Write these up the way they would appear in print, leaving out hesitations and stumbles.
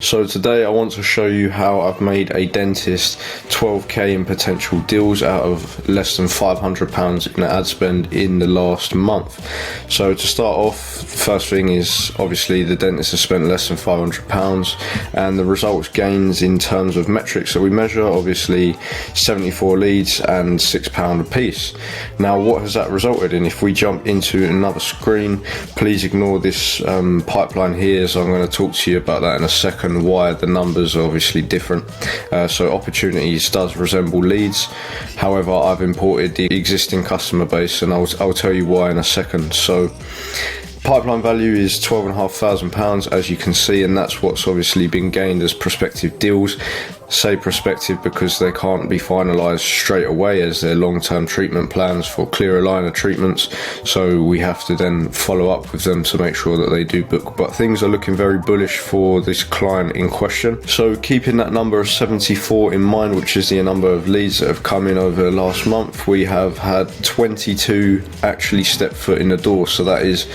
So today I want to show you how I've made a dentist 12k in potential deals out of less than £500 in ad spend in the last month. So to start off, first thing is obviously the dentist has spent less than £500, and the results gains in terms of metrics that we measure, obviously 74 leads and £6 a piece. Now what has that resulted in? If we jump into another screen, please ignore this pipeline here, so I'm going to talk to you about that in a second, why the numbers are obviously different. So opportunities does resemble leads, however I've imported the existing customer base, and I'll tell you why in a second. So pipeline value is £12,500, as you can see, and that's what's obviously been gained as prospective deals. Say prospective because they can't be finalised straight away, as they're long-term treatment plans for clear aligner treatments, so we have to then follow up with them to make sure that they do book. But things are looking very bullish for this client in question. So keeping that number of 74 in mind, which is the number of leads that have come in over the last month, we have had 22 actually step foot in the door, so that is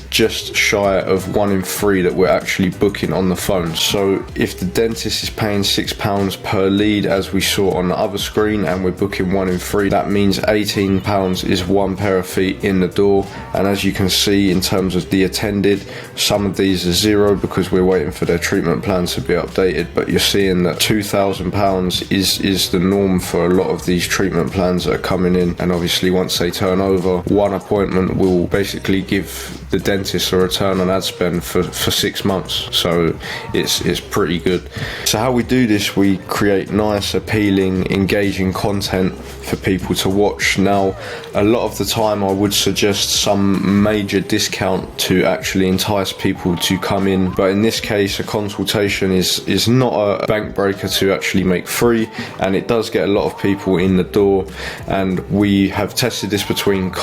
just shy of 1 in 3 that we're actually booking on the phone. So if the dentist is paying £6 per lead, as we saw on the other screen, and we're booking 1 in 3, that means £18 is 1 pair of feet in the door. And as you can see, in terms of the attended, some of these are 0 because we're waiting for their treatment plans to be updated, but you're seeing that £2,000 is the norm for a lot of these treatment plans that are coming in. And obviously once they turn over, one appointment will basically give the dentist a return on ad spend for 6 months, so it's pretty good. So how we do this, we create nice, appealing, engaging content for people to watch. Now a lot of the time I would suggest some major discount to actually entice people to come in, but in this case a consultation is not a bank breaker to actually make free, and it does get a lot of people in the door. And we have tested this between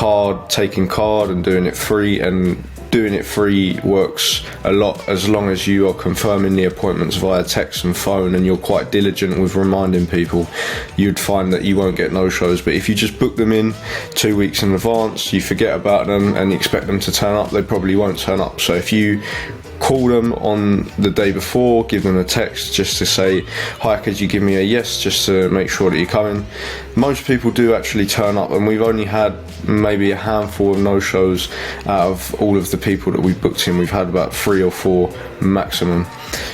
taking card and doing it free, and doing it free works a lot as long as you are confirming the appointments via text and phone, and you're quite diligent with reminding people. You'd find that you won't get no-shows, but if you just book them in 2 weeks in advance, you forget about them and you expect them to turn up, they probably won't turn up. So if you call them on the day before, give them a text just to say, hi, could you give me a yes, just to make sure that you're coming. Most people do actually turn up, and we've only had maybe a handful of no-shows out of all of the people that we've booked in. We've had about 3 or 4 maximum,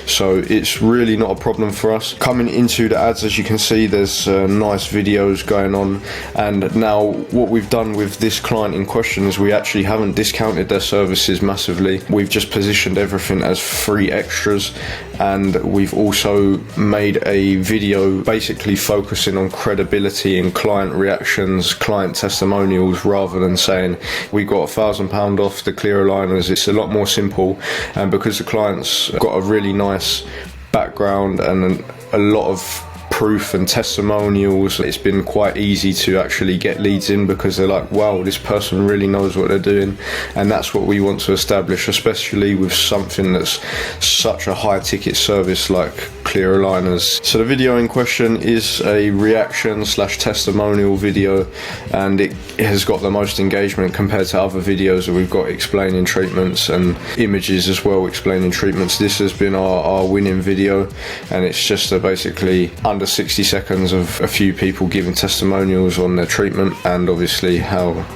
so it's really not a problem for us. Coming into the ads, as you can see, there's nice videos going on. And now what we've done with this client in question is we actually haven't discounted their services massively. We've just positioned everything as free extras, and we've also made a video basically focusing on credibility and client reactions, client testimonials, rather than saying we got £1,000 off the clear aligners. It's a lot more simple, and because the client's got a really nice background and a lot of proof and testimonials, it's been quite easy to actually get leads in, because they're like, wow, this person really knows what they're doing. And that's what we want to establish, especially with something that's such a high ticket service like clear aligners. So the video in question is a reaction / testimonial video, and it has got the most engagement compared to other videos that we've got explaining treatments, and images as well explaining treatments. This has been our winning video, and it's just basically under 60 seconds of a few people giving testimonials on their treatment, and obviously how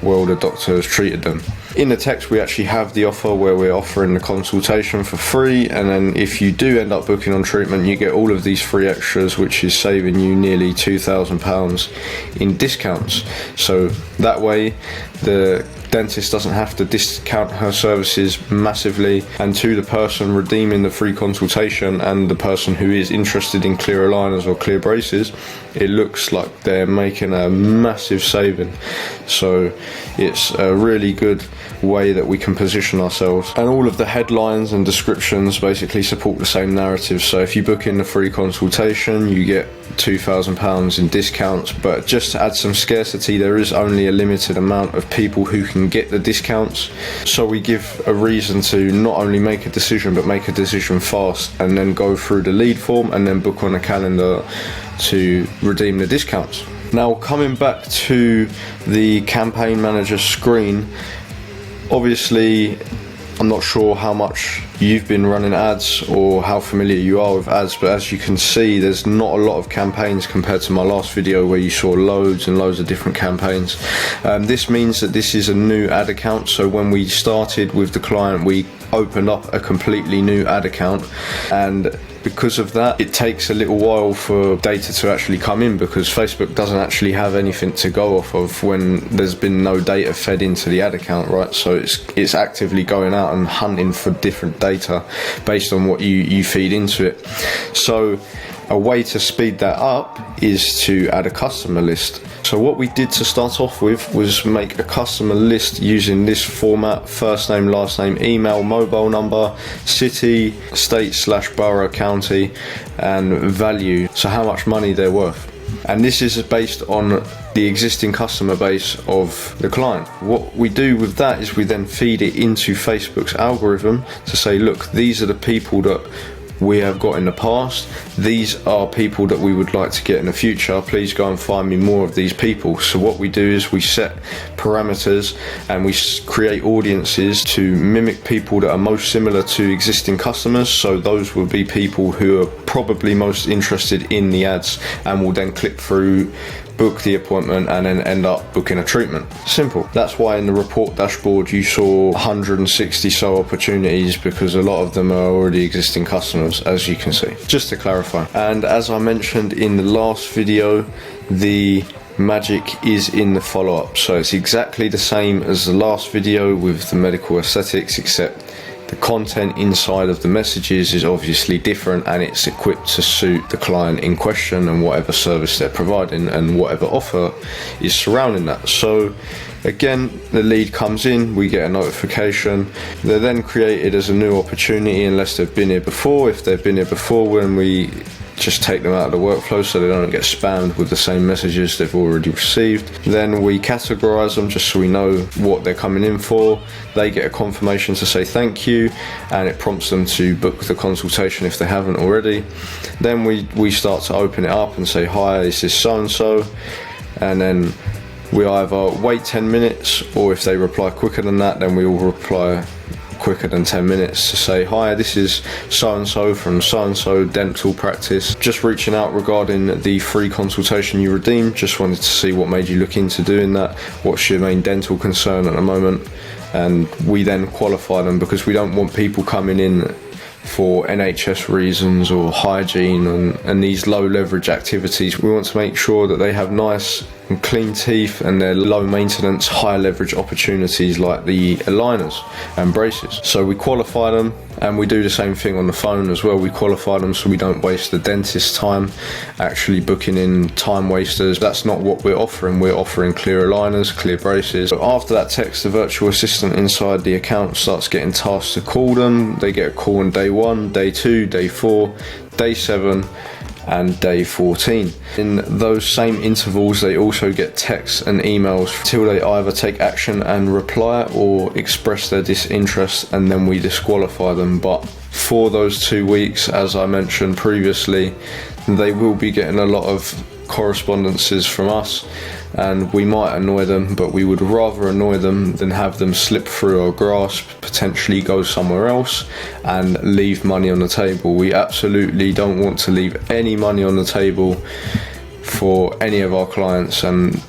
well the doctor has treated them. In the text we actually have the offer where we're offering the consultation for free, and then if you do end up booking on treatment, you get all of these free extras, which is saving you nearly £2,000 in discounts. So that way the dentist doesn't have to discount her services massively, and to the person redeeming the free consultation and the person who is interested in clear aligners or clear braces, it looks like they're making a massive saving. So it's a really good way that we can position ourselves, and all of the headlines and descriptions basically support the same narrative. So if you book in the free consultation, you get £2,000 in discounts, but just to add some scarcity, there is only a limited amount of people who can get the discounts. So we give a reason to not only make a decision, but make a decision fast, and then go through the lead form and then book on a calendar to redeem the discounts. Now coming back to the campaign manager screen, obviously I'm not sure how much you've been running ads or how familiar you are with ads, but as you can see, there's not a lot of campaigns compared to my last video where you saw loads and loads of different campaigns. This means that this is a new ad account, so when we started with the client, we opened up a completely new ad account, and because of that, it takes a little while for data to actually come in, because Facebook doesn't actually have anything to go off of when there's been no data fed into the ad account, right? So it's actively going out and hunting for different data based on what you feed into it. So a way to speed that up is to add a customer list. So what we did to start off with was make a customer list using this format: first name, last name, email, mobile number, city, state / borough, county, and value, so how much money they're worth. And this is based on the existing customer base of the client. What we do with that is we then feed it into Facebook's algorithm to say, look, these are the people that we have got in the past, these are people that we would like to get in the future, please go and find me more of these people. So what we do is we set parameters and we create audiences to mimic people that are most similar to existing customers, so those will be people who are probably most interested in the ads and will then click through, book the appointment, and then end up booking a treatment. Simple. That's why in the report dashboard you saw 160 so opportunities, because a lot of them are already existing customers, as you can see. Just to clarify, and as I mentioned in the last video, the magic is in the follow-up. So it's exactly the same as the last video with the medical aesthetics, except the content inside of the messages is obviously different, and it's equipped to suit the client in question and whatever service they're providing and whatever offer is surrounding that. So again, the lead comes in, we get a notification. They're then created as a new opportunity unless they've been here before. If they've been here before, when we just take them out of the workflow so they don't get spammed with the same messages they've already received. Then we categorize them just so we know what they're coming in for. They get a confirmation to say thank you, and it prompts them to book the consultation if they haven't already. Then we start to open it up and say, hi, this is so and so, and then we either wait 10 minutes, or if they reply quicker than that, then we will reply quicker than 10 minutes to say, hi, this is so-and-so from so-and-so dental practice, just reaching out regarding the free consultation you redeemed, just wanted to see what made you look into doing that, what's your main dental concern at the moment. And we then qualify them, because we don't want people coming in for NHS reasons or hygiene and these low leverage activities. We want to make sure that they have nice and clean teeth, and they're low maintenance, high leverage opportunities like the aligners and braces. So we qualify them, and we do the same thing on the phone as well. We qualify them so we don't waste the dentist's time actually booking in time wasters. That's not what we're offering. We're offering clear aligners, clear braces. So after that text, the virtual assistant inside the account starts getting tasked to call them. They get a call on day 1, day 2, day 4, day 7, and day 14. In those same intervals, they also get texts and emails till they either take action and reply or express their disinterest, and then we disqualify them. But for those 2 weeks, as I mentioned previously, they will be getting a lot of correspondences from us, and we might annoy them, but we would rather annoy them than have them slip through our grasp, potentially go somewhere else and leave money on the table. We absolutely don't want to leave any money on the table for any of our clients, and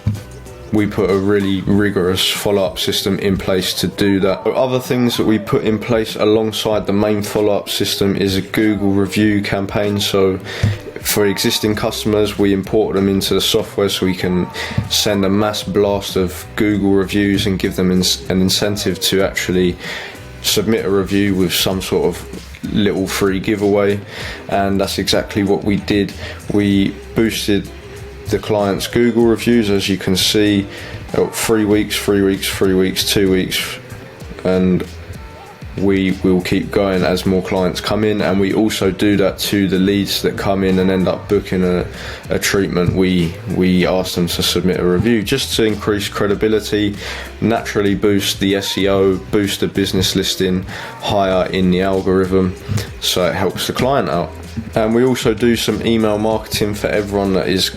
we put a really rigorous follow-up system in place to do that. Other things that we put in place alongside the main follow-up system is a Google review campaign. So for existing customers, we import them into the software so we can send a mass blast of Google reviews and give them an incentive to actually submit a review with some sort of little free giveaway. And that's exactly what we did. We boosted the client's Google reviews, as you can see, 3 weeks, 3 weeks, 3 weeks, 2 weeks, and we will keep going as more clients come in. And we also do that to the leads that come in and end up booking a treatment. We ask them to submit a review just to increase credibility, naturally boost the SEO, boost the business listing higher in the algorithm, so it helps the client out. And we also do some email marketing for everyone that is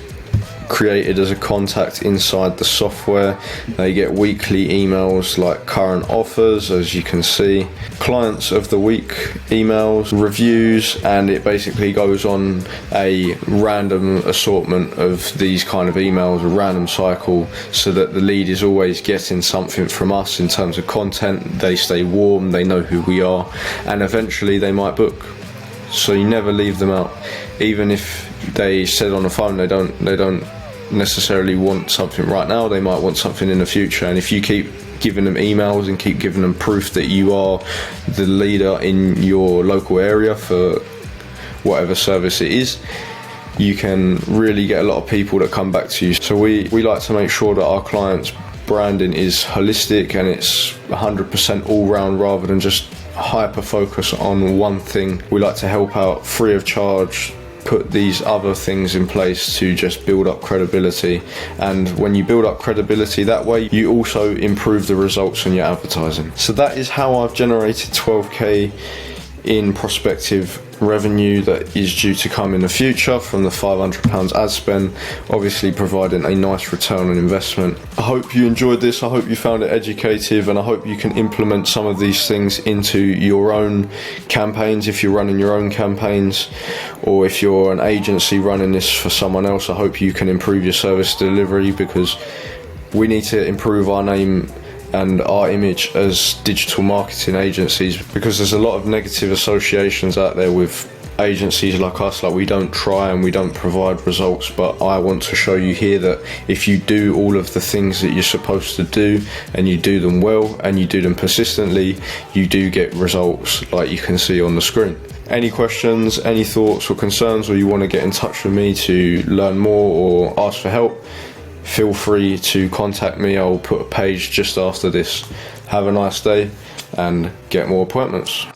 created as a contact inside the software. They get weekly emails like current offers, as you can see, clients of the week emails, reviews, and it basically goes on a random assortment of these kind of emails, a random cycle, so that the lead is always getting something from us in terms of content. They stay warm, they know who we are, and eventually they might book. So you never leave them out. Even if they said on the phone they don't necessarily want something right now, they might want something in the future. And if you keep giving them emails and keep giving them proof that you are the leader in your local area for whatever service it is, you can really get a lot of people that come back to you. So we like to make sure that our clients' branding is holistic and it's 100% all round, rather than just hyper focus on one thing. We like to help out free of charge, put these other things in place to just build up credibility. And when you build up credibility that way, you also improve the results in your advertising. So that is how I've generated 12k in prospective revenue that is due to come in the future from the £500 ad spend, obviously providing a nice return on investment. I hope you enjoyed this, I hope you found it educative, and I hope you can implement some of these things into your own campaigns if you're running your own campaigns, or if you're an agency running this for someone else. I hope you can improve your service delivery, because we need to improve our name and our image as digital marketing agencies, because there's a lot of negative associations out there with agencies like us, like we don't try and we don't provide results. But I want to show you here that if you do all of the things that you're supposed to do, and you do them well and you do them persistently, you do get results like you can see on the screen. Any questions, any thoughts or concerns, or you want to get in touch with me to learn more or ask for help, feel free to contact me. I'll put a page just after this. Have a nice day and get more appointments.